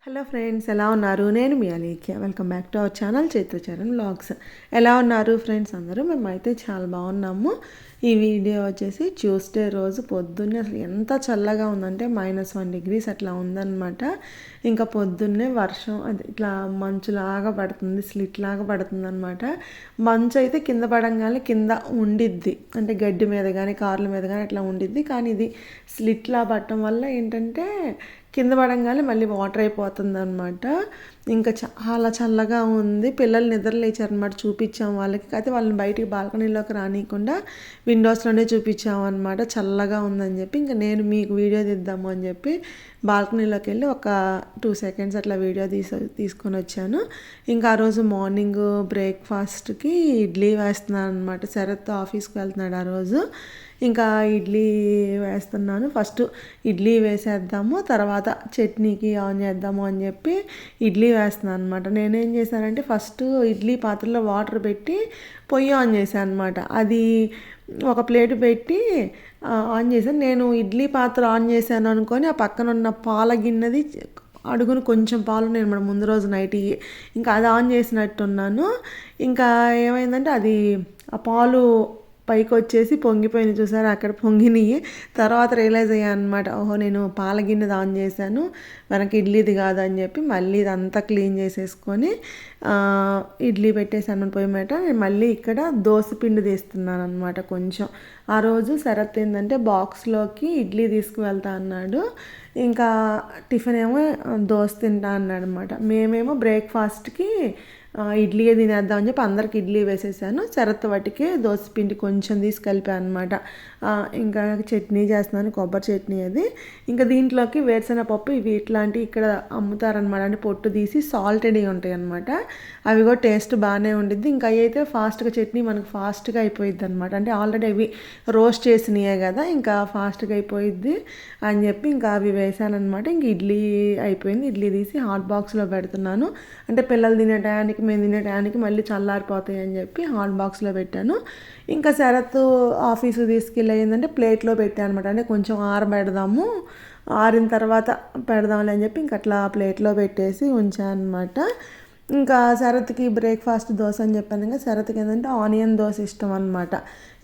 Hello friends, ఎలా ఉన్నారు? నేను మీ Alekhya. Welcome back to our channel Chaitracharan vlogs. ఎలా ఉన్నారు ఫ్రెండ్స్ అందరూ? మేమైతే చాలా బాగున్నాము. ఈ వీడియో వచ్చేసి ట్యూస్డే రోజు పొద్దున్నే అసలు ఎంత చల్లగా ఉందంటే -1 అట్లా ఉందన్నమాట. ఇంకా పొద్దున్నే వర్షం అది ఇట్లా మంచులాగా పడుతుంది, స్లిట్ లాగా పడుతుంది అనమాట. మంచు అయితే కింద పడంగానే కింద ఉండిద్ది, అంటే గడ్డి మీద కానీ కార్ల మీద కానీ అట్లా ఉండిద్ది. కానీ ఇది స్లిట్లా పడటం వల్ల ఏంటంటే కింద పడంగానే మళ్ళీ వాటర్ అయిపోతుంది అనమాట. ఇంకా చాలా చల్లగా ఉంది. పిల్లలు నిద్ర లేచారనమాట. చూపించాం వాళ్ళకి, అయితే వాళ్ళని బయటికి బాల్కనీలోకి రానియకుండా విండోస్లోనే చూపించాము అనమాట. చల్లగా ఉందని చెప్పి ఇంకా నేను మీకు వీడియో తీద్దాము అని చెప్పి బాల్కనీలోకి వెళ్ళి ఒక 2 సెకండ్స్ అట్లా వీడియో తీసుకొని వచ్చాను. ఇంకా ఆ రోజు మార్నింగ్ బ్రేక్ఫాస్ట్కి ఇడ్లీ వేస్తున్నాను అనమాట. శరత్ ఆఫీస్కి వెళ్తున్నాడు ఆ రోజు. ఇంకా ఇడ్లీ వేస్తున్నాను. ఫస్ట్ ఇడ్లీ వేసేద్దాము, తర్వాత చట్నీకి ఆన్ చేద్దాము అని చెప్పి ఇడ్లీ వేస్తున్నాను అనమాట. నేనేం చేశానంటే ఫస్ట్ ఇడ్లీ పాత్రలో వాటర్ పెట్టి పొయ్యి ఆన్ చేశాను అనమాట. అది ఒక ప్లేట్ పెట్టి ఆన్ చేశాను. నేను ఇడ్లీ పాత్ర ఆన్ చేశాను అనుకొని ఆ పక్కన ఉన్న పాల గిన్నెది అడుగును కొంచెం పాలు నేను మన ముందు రోజు నైట్ ఇంకా అది ఆన్ చేసినట్టున్నాను. ఇంకా ఏమైందంటే అది ఆ పాలు పైకి వచ్చేసి పొంగిపోయింది. చూసారా, అక్కడ పొంగినాయి. తర్వాత రియలైజ్ అయ్యాను అనమాట, ఓహో నేను పాల గిన్నెది ఆన్ చేశాను, మనకి ఇడ్లీది కాదు అని చెప్పి మళ్ళీ ఇదంతా క్లీన్ చేసేసుకొని ఇడ్లీ పెట్టేసాను పొయ్యి మీద. నేను మళ్ళీ ఇక్కడ దోశ పిండి తీస్తున్నాను అనమాట. కొంచెం ఆ రోజు శరత్ ఏంటంటే బాక్స్లోకి ఇడ్లీ తీసుకువెళ్తా అన్నాడు, ఇంకా టిఫిన్ ఏమో దోశ తింటా అన్నాడు అనమాట. మేమేమో బ్రేక్ఫాస్ట్కి ఇడ్లీ తినేద్దామని చెప్పి అందరికి ఇడ్లీ వేసేసాను. శరత్ వాటికి దోశ పిండి కొంచెం తీసి కలిపాను అనమాట. ఇంకా చట్నీ చేస్తున్నాను, కొబ్బరి చట్నీ అది. ఇంకా దీంట్లోకి వేరుశనగపప్పు ఇవి ఇట్లాంటివి ఇక్కడ అమ్ముతారనమాట, అంటే పొట్టు తీసి సాల్టెడ్ ఉంటాయి అనమాట. అవి కూడా టేస్ట్ బాగానే ఉండిద్ది. ఇంకా అవి అయితే ఫాస్ట్గా చట్నీ మనకు ఫాస్ట్గా అయిపోయిద్ది అనమాట. అంటే ఆల్రెడీ అవి రోస్ట్ చేసినాయే కదా, ఇంకా ఫాస్ట్గా అయిపోయిద్ది అని చెప్పి ఇంకా అవి వేసానమాట. ఇంక ఇడ్లీ అయిపోయింది. ఇడ్లీ తీసి హాట్ బాక్స్లో పెడుతున్నాను. అంటే పిల్లలు తినే టయానికి మేము తినే టయానికి మళ్ళీ చల్లారిపోతాయి అని చెప్పి హాట్ బాక్స్లో పెట్టాను. ఇంకా శరత్ ఆఫీస్కి తీసుకెళ్ళి ఏంటంటే ప్లేట్లో పెట్టాను అనమాట. అంటే కొంచెం ఆరబెడదాము, ఆరిన తర్వాత పెడదాంలే అని చెప్పి ఇంక అట్లా ప్లేట్లో పెట్టేసి ఉంచాను అనమాట. ఇంకా శరత్కి బ్రేక్ఫాస్ట్ దోశ అని చెప్పాను. ఇంకా శరత్కి ఏంటంటే ఆనియన్ దోశ ఇష్టం అనమాట.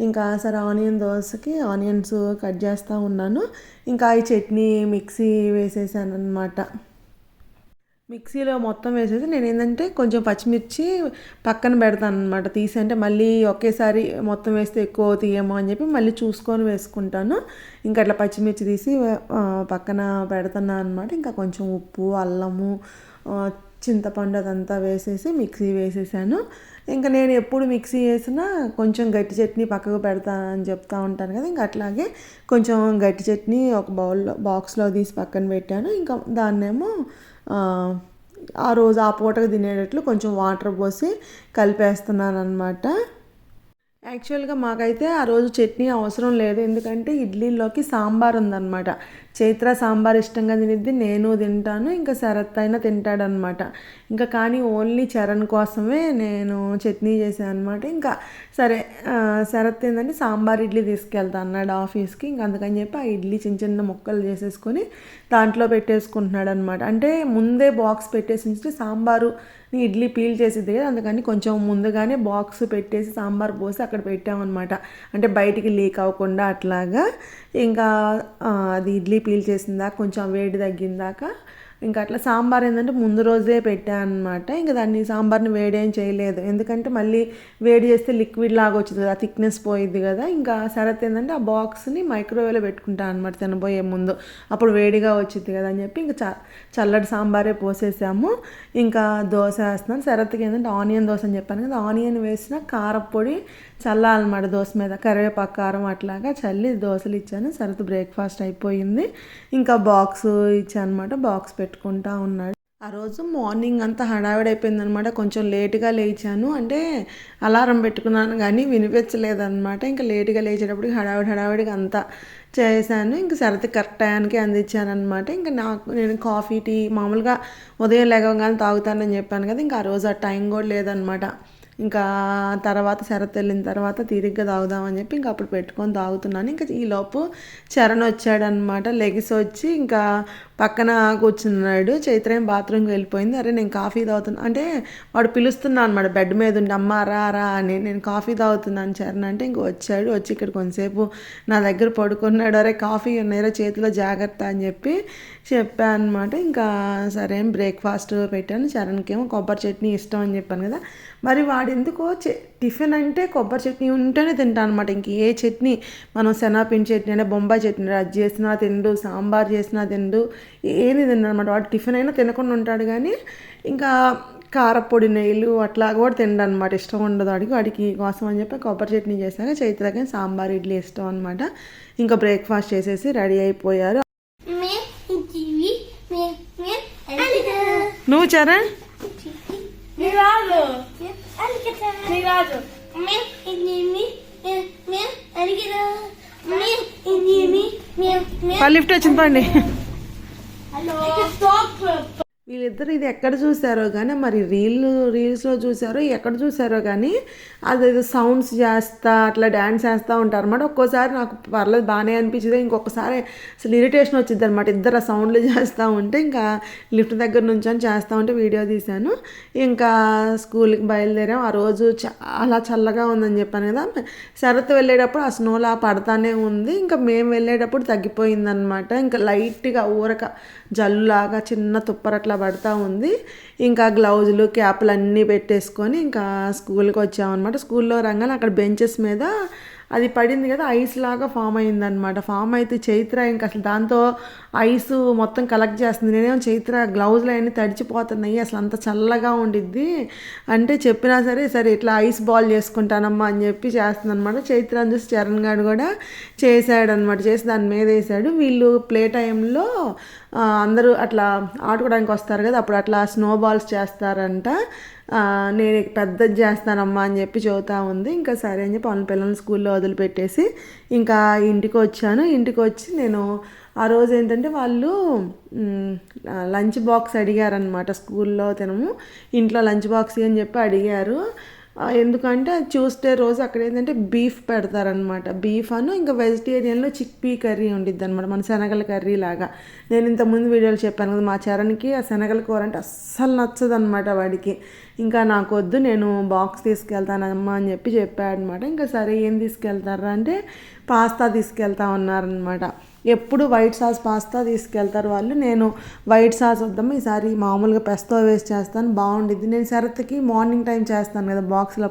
ఇంకా సరే ఆనియన్ దోశకి ఆనియన్స్ కట్ చేస్తూ ఉన్నాను. ఇంకా ఈ చట్నీ మిక్సీ వేసేసాను అనమాట. మిక్సీలో మొత్తం వేసేసి నేను ఏంటంటే కొంచెం పచ్చిమిర్చి పక్కన పెడతాను అనమాట. తీసి అంటే మళ్ళీ ఒకేసారి మొత్తం వేస్తే ఎక్కువ తీయమో అని చెప్పి మళ్ళీ చూసుకొని వేసుకుంటాను. ఇంకా అట్లా పచ్చిమిర్చి తీసి పక్కన పెడుతున్నాను అనమాట. ఇంకా కొంచెం ఉప్పు, అల్లము, చింతపండు అదంతా వేసేసి మిక్సీ వేసేసాను. ఇంకా నేను ఎప్పుడు మిక్సీ వేసినా కొంచెం గట్టి చట్నీ పక్కకు పెడతాను అని చెప్తా ఉంటాను కదా, ఇంకా అట్లాగే కొంచెం గట్టి చట్నీ ఒక బాక్స్లో తీసి పక్కన పెట్టాను. ఇంకా దాన్నేమో ఆ రోజు ఆ పూటకు తినేటట్లు కొంచెం వాటర్ పోసి కలిపేస్తున్నాను అనమాట. యాక్చువల్గా మాకైతే ఆ రోజు చట్నీ అవసరం లేదు, ఎందుకంటే ఇడ్లీలోకి సాంబార్ ఉందన్నమాట. చైత్ర సాంబార్ ఇష్టంగా తినిద్ది, నేను తింటాను, ఇంకా శరత్ అయినా తింటాడనమాట. ఇంకా కానీ ఓన్లీ చరణ్ కోసమే నేను చట్నీ చేశాను అనమాట. ఇంకా సరే శరత్ ఏంటంటే సాంబార్ ఇడ్లీ తీసుకెళ్తా అన్నాడు ఆఫీస్కి. ఇంకా అందుకని చెప్పి ఆ ఇడ్లీ చిన్న చిన్న ముక్కలు చేసేసుకొని దాంట్లో పెట్టేసుకుంటున్నాడు అనమాట. అంటే ముందే బాక్స్ పెట్టేసి ఉంచితే సాంబారు ఇడ్లీ పీల్ చేసిద్ది కదా, అందుకని కొంచెం ముందుగానే బాక్స్ పెట్టేసి సాంబార్ పోసి అక్కడ పెట్టామన్నమాట. అంటే బయటికి లీక్ అవ్వకుండా అట్లాగా. ఇంకా అది ఇడ్లీ పీల్ చేసిందాక కొంచెం వేడి తగ్గిందాక ఇంకా అట్లా సాంబార్ ఏంటంటే ముందు రోజే పెట్టాను అనమాట. ఇంకా దాన్ని సాంబార్ని వేడేం చేయలేదు, ఎందుకంటే మళ్ళీ వేడి చేస్తే లిక్విడ్ లాగా వచ్చింది కదా, థిక్నెస్ పోయిద్ది కదా. ఇంకా శరత్ ఏంటంటే ఆ బాక్స్ని మైక్రోవేవ్లో పెట్టుకుంటాను అనమాట తినబోయే ముందు, అప్పుడు వేడిగా వచ్చింది కదా అని చెప్పి ఇంకా చల్లటి సాంబారే పోసేసాము. ఇంకా దోశ వేస్తున్నాను. శరత్కి ఏంటంటే ఆనియన్ దోశ అని చెప్పాను కదా, ఆనియన్ వేసిన కారపొడి చల్లాలన్నమాట దోశ మీద, కరివేపాకు కారం అట్లాగా చల్లి దోశలు ఇచ్చాను. శరత్ బ్రేక్ఫాస్ట్ అయిపోయింది. ఇంకా బాక్స్ ఇచ్చాను అనమాట, బాక్స్ పెట్టుకుంటా ఉన్నాడు. ఆ రోజు మార్నింగ్ అంతా హడావిడి అయిపోయిందనమాట. కొంచెం లేటుగా లేచాను, అంటే అలారం పెట్టుకున్నాను కానీ వినిపించలేదన్నమాట. ఇంకా లేటుగా లేచేటప్పటికి హడావిడిగా అంతా చేశాను. ఇంకా సరతి కరెక్ట్ టయానికి అందించాను అనమాట. ఇంకా నేను కాఫీ టీ మామూలుగా ఉదయం లేవగానే తాగుతానని చెప్పాను కదా, ఇంకా ఆ రోజు ఆ టైం కూడా లేదనమాట. ఇంకా తర్వాత శరత్ వెళ్ళిన తర్వాత తీరిగ్గా తాగుదామని చెప్పి ఇంకా అప్పుడు పెట్టుకొని తాగుతున్నాను. ఇంకా ఈలోపు చరణ్ వచ్చాడనమాట. లెగిసి వచ్చి ఇంకా పక్కన కూర్చున్నాడు. చైత్ర ఏం బాత్రూమ్కి వెళ్ళిపోయింది. అరే నేను కాఫీ తాగుతున్నా అంటే వాడు పిలుస్తున్నాను అనమాట బెడ్ మీద ఉండి, అమ్మ రా రా అని. నేను కాఫీ తాగుతున్నాను చరణ్ అంటే ఇంక వచ్చాడు. వచ్చి ఇక్కడ కొంతసేపు నా దగ్గర పడుకున్నాడు. అరే కాఫీ ఉన్నారా చేతిలో జాగ్రత్త అని చెప్పి చెప్పాను అనమాట. ఇంకా సరే బ్రేక్ఫాస్ట్ పెట్టాను. చరణ్కి ఏమో కొబ్బరి చట్నీ ఇష్టం అని చెప్పాను కదా. మరి వాడు ఎందుకో టిఫిన్ అంటే కొబ్బరి చట్నీ ఉంటేనే తింటాను అనమాట. ఇంక ఏ చట్నీ మనం శనగపిండి చట్నీ అంటే బొంబాయి చట్నీ అది చేసినా తిండు, సాంబార్ చేసినా తిండు, ఏది తిండు అనమాట. వాడు టిఫిన్ అయినా తినకుండా ఉంటాడు కానీ ఇంకా కారపొడి నెయ్యిలు అట్లా కూడా తిండు అనమాట. ఇష్టం ఉండదు వాడికి కోసం అని చెప్పి కొబ్బరి చట్నీ చేశాక చైత్రకి సాంబార్ ఇడ్లీ ఇష్టం అనమాట. ఇంకా బ్రేక్ఫాస్ట్ చేసేసి రెడీ అయిపోయారు. నువ్వు చరణ్ లిఫ్ట్ వచ్చింది పండి. వీళ్ళిద్దరు ఇది ఎక్కడ చూసారో కానీ మరి రీల్స్లో చూసారో ఎక్కడ చూసారో కానీ అదేదో సౌండ్స్ చేస్తా అట్లా డ్యాన్స్ చేస్తూ ఉంటారు అనమాట. ఒక్కోసారి నాకు పర్లేదు బాగానే అనిపించింది, ఇంకొకసారి అసలు ఇరిటేషన్ వచ్చింది అనమాట. ఇద్దరు ఆ సౌండ్లు చేస్తూ ఉంటే ఇంకా లిఫ్ట్ దగ్గర నుంచి అని చేస్తూ ఉంటే వీడియో తీశాను. ఇంకా స్కూల్కి బయలుదేరాం. ఆ రోజు చాలా చల్లగా ఉందని చెప్పాను కదా. శరత్ వెళ్ళేటప్పుడు ఆ స్నోలా పడతానే ఉంది. ఇంకా మేము వెళ్ళేటప్పుడు తగ్గిపోయిందనమాట. ఇంకా లైట్గా ఊరక జల్లులాగా చిన్న తుప్పరట్లా పడతా ఉంది. ఇంకా గ్లౌజులు క్యాప్లు అన్నీ పెట్టేసుకొని ఇంకా స్కూల్కి వచ్చామన్నమాట. స్కూల్లో రంగానే అక్కడ బెంచెస్ మీద అది పడింది కదా, ఐస్ లాగా ఫామ్ అయిందనమాట. ఫామ్ అయితే చైత్ర ఇంకా అసలు దాంతో ఐస్ మొత్తం కలెక్ట్ చేస్తుంది. నేనేమో చైత్ర గ్లౌజులు అవన్నీ తడిచిపోతున్నాయి, అసలు అంత చల్లగా ఉండిద్ది అంటే చెప్పినా సరే ఇట్లా ఐస్ బాల్ చేసుకుంటానమ్మా అని చెప్పి చేస్తుంది అనమాట. చైత్ర చూసి చరణ్ గారు కూడా చేశాడనమాట. చేసి దాని మీద వేసాడు. వీళ్ళు ప్లే టైంలో అందరూ అట్లా ఆడుకోవడానికి వస్తారు కదా, అప్పుడు అట్లా స్నో బాల్స్ చేస్తారంట. నేను పెద్దది చేస్తానమ్మా అని చెప్పి చెబుతా ఉంది. ఇంకా సరే అని చెప్పి పిల్లల్ని స్కూల్లో వదిలిపెట్టేసి ఇంకా ఇంటికి వచ్చాను. ఇంటికి వచ్చి నేను ఆ రోజు ఏంటంటే వాళ్ళు లంచ్ బాక్స్ అడిగారనమాట. స్కూల్లో తినము ఇంట్లో లంచ్ బాక్స్ అని చెప్పి అడిగారు. ఎందుకంటే ట్యూస్డే రోజు అక్కడ ఏంటంటే బీఫ్ పెడతారనమాట. బీఫ్ ఇంకా వెజిటేరియన్లో చిక్పీ కర్రీ ఉండిద్ది అనమాట, మన శనగల కర్రీ లాగా. నేను ఇంతకుముందు వీడియోలు చెప్పాను కదా, మా చరణ్కి ఆ శనగల కూర అంటే అస్సలు నచ్చదు అనమాట వాడికి. ఇంకా నాకు వద్దు, నేను బాక్స్ తీసుకెళ్తానమ్మా అని చెప్పి చెప్పాడనమాట. ఇంకా సరే ఏం తీసుకెళ్తారా అంటే పాస్తా తీసుకెళ్తా ఉన్నారనమాట. ఎప్పుడు వైట్ సాస్ పాస్తా తీసుకెళ్తారు వాళ్ళు. నేను వైట్ సాస్ వద్దాము ఈసారి మామూలుగా పెస్తో వేసి చేస్తాను బాగుండిద్ది. నేను శరత్కి మార్నింగ్ టైం చేస్తాను కదా బాక్స్లో,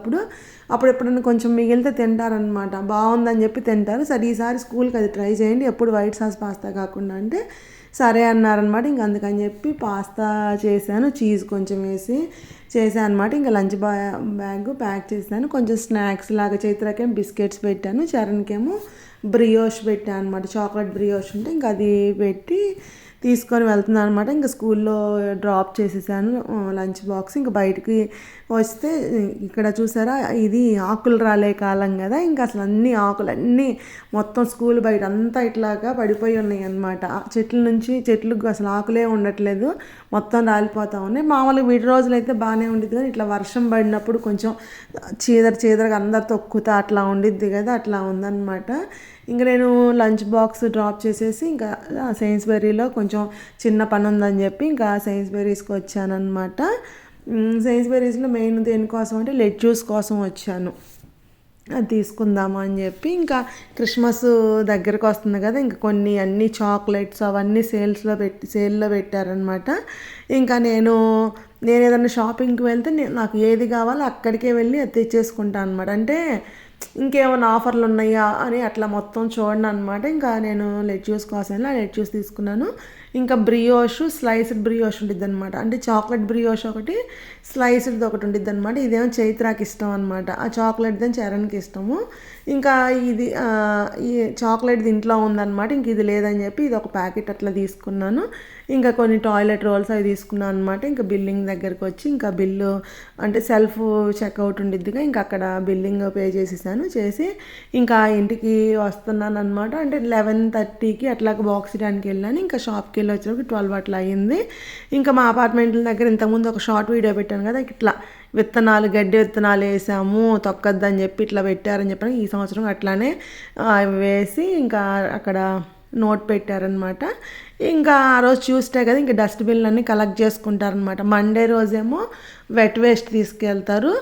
అప్పుడు ఎప్పుడన్నా కొంచెం మిగిలితే తింటారనమాట. బాగుందని చెప్పి తింటారు. సరే ఈసారి స్కూల్కి అది ట్రై చేయండి, ఎప్పుడు వైట్ సాస్ పాస్తా కాకుండా అంటే సరే అన్నారనమాట. ఇంక అందుకని చెప్పి పాస్తా చేశాను, చీజ్ కొంచెం వేసి చేశాను అనమాట. ఇంకా లంచ్ బ్యాగ్ ప్యాక్ చేశాను. కొంచెం స్నాక్స్ లాగా చైత్రకేం బిస్కెట్స్ పెట్టాను, చరణ్కేమో బ్రియోష్ పెట్టాను అనమాట. చాక్లెట్ బ్రియోష్ ఉంటే ఇంకా అది పెట్టి తీసుకొని వెళ్తున్నాను అనమాట. ఇంకా స్కూల్లో డ్రాప్ చేసేసాను లంచ్ బాక్స్. ఇంకా బయటికి వస్తే ఇక్కడ చూసారా, ఇది ఆకులు రాలే కాలం కదా, ఇంకా అసలు అన్ని ఆకులన్నీ మొత్తం స్కూల్ బయట అంతా ఇట్లాగా పడిపోయి ఉన్నాయి అనమాట. చెట్లకు అసలు ఆకులే ఉండట్లేదు, మొత్తం రాలిపోతూ ఉన్నాయి. మామూలుగా వీటి రోజులు అయితే బాగానే ఉండిద్ది కానీ ఇట్లా వర్షం పడినప్పుడు కొంచెం చీదరగా అందరు తొక్కుతా అట్లా ఉండిద్ది కదా, అట్లా ఉందన్నమాట. ఇంకా నేను లంచ్ బాక్స్ డ్రాప్ చేసేసి ఇంకా సైన్స్బెర్రీలో కొంచెం చిన్న పని ఉందని చెప్పి ఇంకా సైన్స్బెర్రీస్కి వచ్చానమాట. సైన్స్బెర్రీస్లో మెయిన్ దేనికోసం అంటే లెట్యూస్ కోసం వచ్చాను, అది తీసుకుందాము అని చెప్పి. ఇంకా క్రిస్మస్ దగ్గరకు వస్తుంది కదా, ఇంకా కొన్ని అన్ని చాక్లెట్స్ అవన్నీ సేల్లో పెట్టారనమాట. ఇంకా నేను ఏదైనా షాపింగ్కి వెళ్తే నాకు ఏది కావాలో అక్కడికే వెళ్ళి అది తెచ్చేసుకుంటాను అనమాట. అంటే ఇంకేమైనా ఆఫర్లు ఉన్నాయా అని అట్లా మొత్తం చూడండి అనమాట. ఇంకా నేను లెట్యూస్ కోసం లెట్యూస్ తీసుకున్నాను. ఇంకా బ్రియోష్ స్లైస్డ్ బ్రియోష్ ఉంటుంది అనమాట. అంటే చాక్లెట్ బ్రియోష్ ఒకటి, స్లైస్డ్ ఒకటి ఉంటుంది అనమాట. ఇదేమో చైత్రాకి ఇష్టం అనమాట, ఆ చాక్లెట్ది చరణ్కి ఇష్టము. ఇంకా ఇది ఈ చాక్లెట్ది ఇంట్లో ఉందన్నమాట, ఇంక ఇది లేదని చెప్పి ఇది ఒక ప్యాకెట్ అట్లా తీసుకున్నాను. ఇంకా కొన్ని టాయిలెట్ రోల్స్ అవి తీసుకున్నాను అనమాట. ఇంకా బిల్లింగ్ దగ్గరికి వచ్చి ఇంకా బిల్లు అంటే సెల్ఫ్ చెక్అవుట్ ఉండిద్దిగా, ఇంకా అక్కడ బిల్లింగ్ పే చేసి ఇంకా ఇంటికి వస్తున్నాను అనమాట. అంటే 11:30కి అట్లా బాక్స్ ఇవ్వడానికి వెళ్ళాను. ఇంకా షాప్కి వెళ్ళి వచ్చేసరికి 12 అట్లా అయ్యింది. ఇంకా మా అపార్ట్మెంట్ల దగ్గర ఇంతకుముందు ఒక షార్ట్ వీడియో పెట్టాను కదా, ఇట్లా గడ్డి విత్తనాలు వేసాము తొక్కద్దని చెప్పి ఇట్లా పెట్టారని చెప్పాను. ఈ సంవత్సరం అట్లానే వేసి ఇంకా అక్కడ నోట్ పెట్టారనమాట. ఇంకా ఆ రోజు ట్యూస్డే కదా, ఇంకా డస్ట్బిన్లు అన్నీ కలెక్ట్ చేసుకుంటారనమాట. మండే రోజేమో వెట్ వేస్ట్ తీసుకెళ్తారు,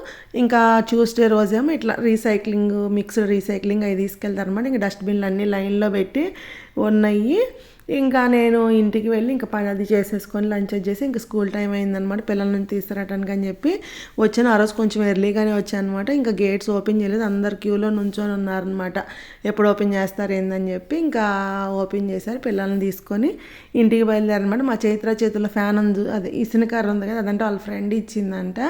ఇంకా ట్యూస్డే రోజేమో ఇట్లా రీసైక్లింగ్, మిక్స్డ్ రీసైక్లింగ్ అవి తీసుకెళ్తారనమాట. ఇంకా డస్ట్బిన్లు అన్నీ లైన్లో పెట్టి ఉన్నాయి. ఇంకా నేను ఇంటికి వెళ్ళి ఇంకా పని అది చేసేసుకొని లంచ్ చేసి ఇంకా స్కూల్ టైం అయిందనమాట, పిల్లల్ని తీసుకురావడానికి అని చెప్పి వచ్చాను. ఆ రోజు కొంచెం ఎర్లీగానే వచ్చాను అనమాట. ఇంకా గేట్స్ ఓపెన్ చేయలేదు, అందరు క్యూలో నుంచొని ఉన్నారనమాట, ఎప్పుడు ఓపెన్ చేస్తారు ఏందని చెప్పి. ఇంకా ఓపెన్ చేశారు, పిల్లల్ని తీసుకొని ఇంటికి బయలుదేరనమాట. మా చైత్ర చేతుల్లో ఫ్యాన్ ఉంది, అది ఇసునకర్ర ఉంది కదా, అదంటే వాళ్ళ ఫ్రెండ్ ఇచ్చిందంట.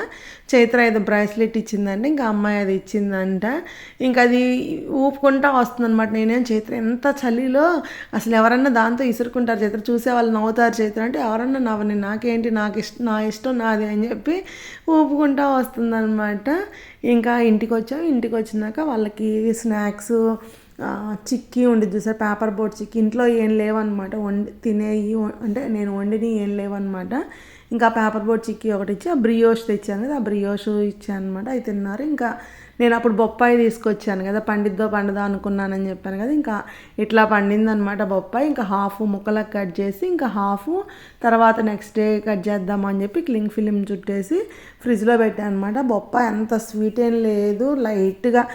చైత్ర ఏదో బ్రాస్లెట్ ఇచ్చిందంటే ఇంకా అమ్మాయి అది ఇచ్చిందంట. ఇంకా అది ఊపుకుంటా వస్తుందన్నమాట. నేనేం చైత్ర ఎంత చలిలో అసలు ఎవరన్నా దాంతో ఇసురుకుంటారు చైత్ర, చూసే వాళ్ళు నవ్వుతారు చైత్ర అంటే, ఎవరన్నా నవ్వని, నాకేంటి, నా ఇష్టం నాది అని చెప్పి ఊపుకుంటా వస్తుందన్నమాట. ఇంకా ఇంటికి వచ్చినాక వాళ్ళకి స్నాక్స్ చిక్కీ ఉండిద్ది చూసారు, పేపర్ బోట్ చిక్కీ. ఇంట్లో ఏం లేవన్నమాట, తినేవి అంటే నేను వండిని ఏం లేవన్నమాట. ఇంకా పేపర్ బోట్ చిక్కీ ఒకటి ఇచ్చి ఆ బ్రియోష్ తెచ్చాను కదా, ఆ బ్రియోష్ ఇచ్చాను అనమాట. అవి తిన్నారు. ఇంకా నేను అప్పుడు బొప్పాయి తీసుకొచ్చాను కదా, పండిద్దో పండదో అనుకున్నానని చెప్పాను కదా, ఇంకా ఇట్లా పండిందనమాట బొప్పాయి. ఇంకా హాఫ్ ముక్కలకు కట్ చేసి ఇంకా హాఫ్ తర్వాత నెక్స్ట్ డే కట్ చేద్దామని చెప్పి క్లింగ్ ఫిలిం చుట్టేసి ఫ్రిడ్జ్లో పెట్టాను అనమాట. బొప్పాయి అంత స్వీట్ ఏం లేదు, లైట్గా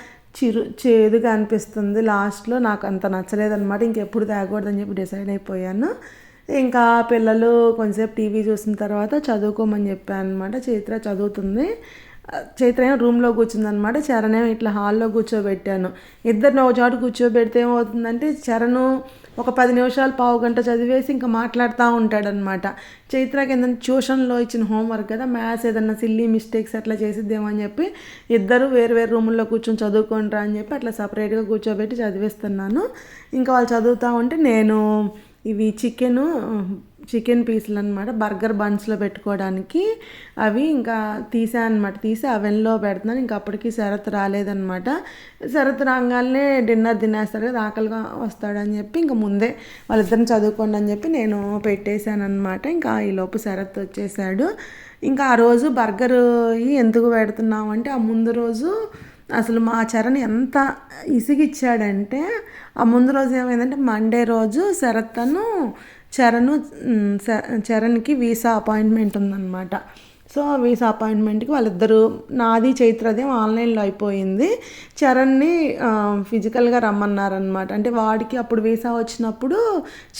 చేదుగా అనిపిస్తుంది. లాస్ట్లో నాకు అంత నచ్చలేదన్నమాట, ఇంకెప్పుడు తాగకూడదని చెప్పి డిసైడ్ అయిపోయాను. ఇంకా పిల్లలు కొంచెంసేపు టీవీ చూసిన తర్వాత చదువుకోమని చెప్పాను అనమాట. చైత్ర చదువుతుంది. చైత్ర ఏమో రూమ్లో కూర్చుందనమాట, చరణ్ ఇట్లా హాల్లో కూర్చోబెట్టాను. ఇద్దరిని ఒక చోటు కూర్చోబెడితే ఏమవుతుందంటే చరణ్ ఒక 10 నిమిషాలు పావు గంట చదివేసి ఇంకా మాట్లాడుతూ ఉంటాడనమాట. చైత్రకి ఏంటంటే ట్యూషన్లో ఇచ్చిన హోంవర్క్ కదా, మ్యాథ్స్ ఏదన్నా సిల్లీ మిస్టేక్స్ అట్లా చేసిద్దేమో అని చెప్పి ఇద్దరు వేరు రూముల్లో కూర్చొని చదువుకుంటారా అని చెప్పి అట్లా సపరేట్గా కూర్చోబెట్టి చదివిస్తున్నాను. ఇంకా వాళ్ళు చదువుతూ ఉంటే నేను ఇవి చికెన్ పీసులు అనమాట, బర్గర్ బన్స్లో పెట్టుకోవడానికి అవి ఇంకా తీసాను అనమాట. తీసి అవెన్లో పెడుతున్నాను. ఇంకా అప్పటికి శరత్ రాలేదనమాట. శరత్ రాగానే డిన్నర్ తినేస్తాడు కదా, ఆకలిగా వస్తాడని చెప్పి ఇంకా ముందే వాళ్ళిద్దరిని చదువుకోండి అని చెప్పి నేను పెట్టేశాను అనమాట. ఇంకా ఈలోపు శరత్ వచ్చేసాడు. ఇంకా ఆ రోజు బర్గర్ ఎందుకు పెడుతున్నామంటే, ఆ ముందు రోజు అసలు మా చరణ్ ఎంత ఇసిగిచ్చాడంటే, ఆ ముందు రోజు ఏమైందంటే మండే రోజు చరణ్కి వీసా అపాయింట్మెంట్ ఉందన్నమాట. సో వీసా అపాయింట్మెంట్కి వాళ్ళిద్దరూ, నాది చైత్రదేం ఆన్లైన్లో అయిపోయింది, చరణ్ని ఫిజికల్గా రమ్మన్నారనమాట. అంటే వాడికి అప్పుడు వీసా వచ్చినప్పుడు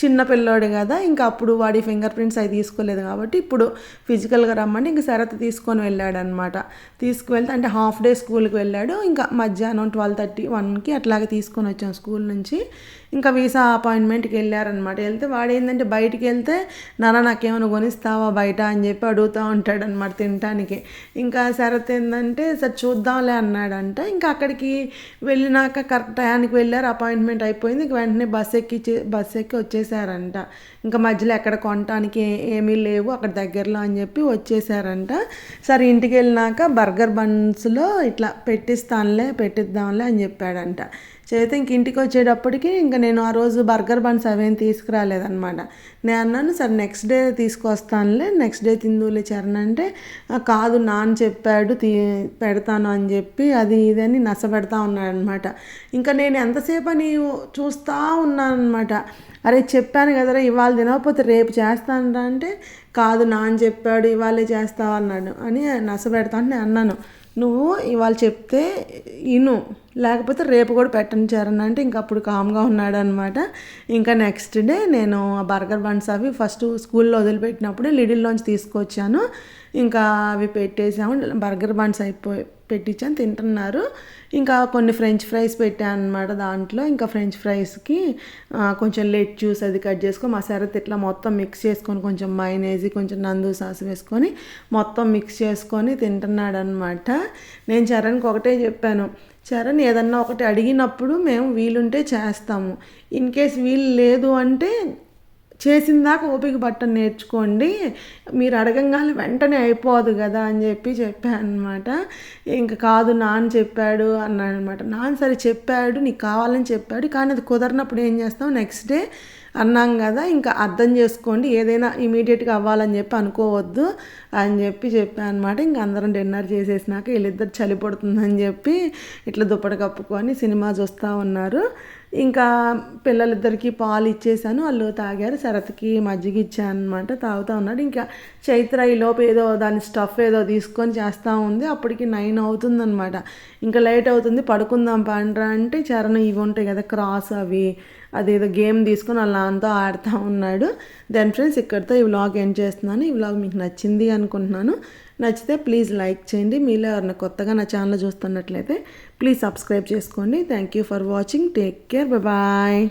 చిన్న పిల్లోడు కదా, ఇంకా అప్పుడు వాడి ఫింగర్ ప్రింట్స్ అవి తీసుకోలేదు కాబట్టి ఇప్పుడు ఫిజికల్గా రమ్మంటే ఇంకా శరత్ తీసుకొని వెళ్ళాడనమాట. తీసుకువెళ్తే అంటే హాఫ్ డే స్కూల్కి వెళ్ళాడు. ఇంకా మధ్యాహ్నం 12:30, 1కి అట్లాగే తీసుకొని వచ్చాం స్కూల్ నుంచి. ఇంకా వీసా అపాయింట్మెంట్కి వెళ్ళారనమాట. వెళ్తే వాడు ఏంటంటే బయటికి వెళ్తే నాకేమైనా కొనిస్తావా బయట అని చెప్పి అడుగుతూ ఉంటాడనమాట తినటానికి. ఇంకా శరత్ ఏంటంటే సరే చూద్దాంలే అన్నాడంట. ఇంకా అక్కడికి వెళ్ళినాక కరెక్ట్ టయానికి వెళ్ళారు, అపాయింట్మెంట్ అయిపోయింది. ఇంక వెంటనే బస్ ఎక్కి వచ్చేసారంట. ఇంకా మధ్యలో ఎక్కడ కొనటానికి ఏమీ లేవు అక్కడ దగ్గరలో అని చెప్పి వచ్చేసారంట. సరే ఇంటికి వెళ్ళినాక బర్గర్ బన్స్లో ఇట్లా పెట్టిద్దాంలే అని చెప్పాడంట. చేస్తే ఇంక ఇంటికి వచ్చేటప్పటికి ఇంకా నేను ఆ రోజు బర్గర్ బన్స్ అవేం తీసుకురాలేదనమాట. నేను అన్నాను సరే నెక్స్ట్ డే తీసుకొస్తానులే, నెక్స్ట్ డే తిందులే చరణ్ అంటే, కాదు నాన్న చెప్పాడు పెడతాను అని చెప్పి అది ఇదని నస పెడతా ఉన్నాడనమాట. ఇంకా నేను ఎంతసేపు అని చూస్తూ ఉన్నానమాట. అరే చెప్పాను కదరా ఇవాళ తినకపోతే రేపు చేస్తానరా అంటే, కాదు నాన్న చెప్పాడు ఇవాళే చేస్తావు అన్నాడు అని నస పెడతా అంటే నేను అన్నాను, నువ్వు ఇవాళ చెప్తే ఇను, లేకపోతే రేపు కూడా పెట్టను చరణ్ అంటే ఇంకా అప్పుడు కామ్గా ఉన్నాడు అనమాట. ఇంకా నెక్స్ట్ డే నేను ఆ బర్గర్ బన్స్ అవి ఫస్ట్ స్కూల్లో వదిలిపెట్టినప్పుడే లిడిల్లోంచి తీసుకొచ్చాను. ఇంకా అవి పెట్టేసాము, బర్గర్ బన్స్ పెట్టించాను, తింటున్నారు. ఇంకా కొన్ని ఫ్రెంచ్ ఫ్రైస్ పెట్టాను అనమాట దాంట్లో. ఇంకా ఫ్రెంచ్ ఫ్రైస్కి కొంచెం లెట్యూస్ అది కట్ చేసుకొని మా శరత్ ఇట్లా మొత్తం మిక్స్ చేసుకొని కొంచెం మైనేసి కొంచెం నందు సాస్ వేసుకొని మొత్తం మిక్స్ చేసుకొని తింటున్నాడు అనమాట. నేను చరణ్కి ఒకటే చెప్పాను, చరణ్ ఏదన్నా ఒకటి అడిగినప్పుడు మేము వీలుంటే చేస్తాము, ఇన్ కేస్ వీలు లేదు అంటే చేసిన దాకా ఓపిక పట్టని నేర్చుకోండి, మీరు అడగంగానే వెంటనే అయిపోదు కదా అని చెప్పాను అనమాట. ఇంకా కాదు నాన్న చెప్పాడు అన్నాడు అనమాట. నాన్న సరే చెప్పాడు, నీకు కావాలని చెప్పాడు, కానీ అది కుదరినప్పుడు ఏం చేస్తావు, నెక్స్ట్ డే అన్నాం కదా, ఇంకా అర్థం చేసుకోండి, ఏదైనా ఇమీడియట్గా అవ్వాలని చెప్పి అనుకోవద్దు అని చెప్పాను అనమాట. ఇంక అందరం డిన్నర్ చేసేసినాక వీళ్ళిద్దరు చలి పడుతుందని చెప్పి ఇట్లా దుప్పటి కప్పుకొని సినిమా చూస్తూ ఉన్నారు. ఇంకా పిల్లలిద్దరికీ పాలు ఇచ్చేసాను, వాళ్ళు తాగారు. శరత్కి మజ్జిగ ఇచ్చాను అనమాట, తాగుతూ ఉన్నాడు. ఇంకా చైత్ర ఈలోపు ఏదో దాని స్టఫ్ ఏదో తీసుకొని చేస్తూ ఉంది. అప్పటికి 9 అవుతుందన్నమాట. ఇంకా లేట్ అవుతుంది, పడుకుందాం పండ్రా అంటే చరణ్ ఇవి ఉంటాయి కదా క్రాస్ అవి, అదేదో గేమ్ తీసుకొని అలా అంతా ఆడుతూ ఉన్నాడు. దెన్ ఫ్రెండ్స్ ఇక్కడితో ఈ వ్లాగ్ ఎండ్ చేస్తున్నాను. ఈ వ్లాగ్ మీకు నచ్చింది అనుకుంటున్నాను. నచ్చితే ప్లీజ్ లైక్ చేయండి. మీలో ఎవరైనా కొత్తగా నా ఛానల్ చూస్తున్నట్లయితే ప్లీజ్ సబ్స్క్రైబ్ చేసుకోండి. Thank you for watching. Take care. Bye.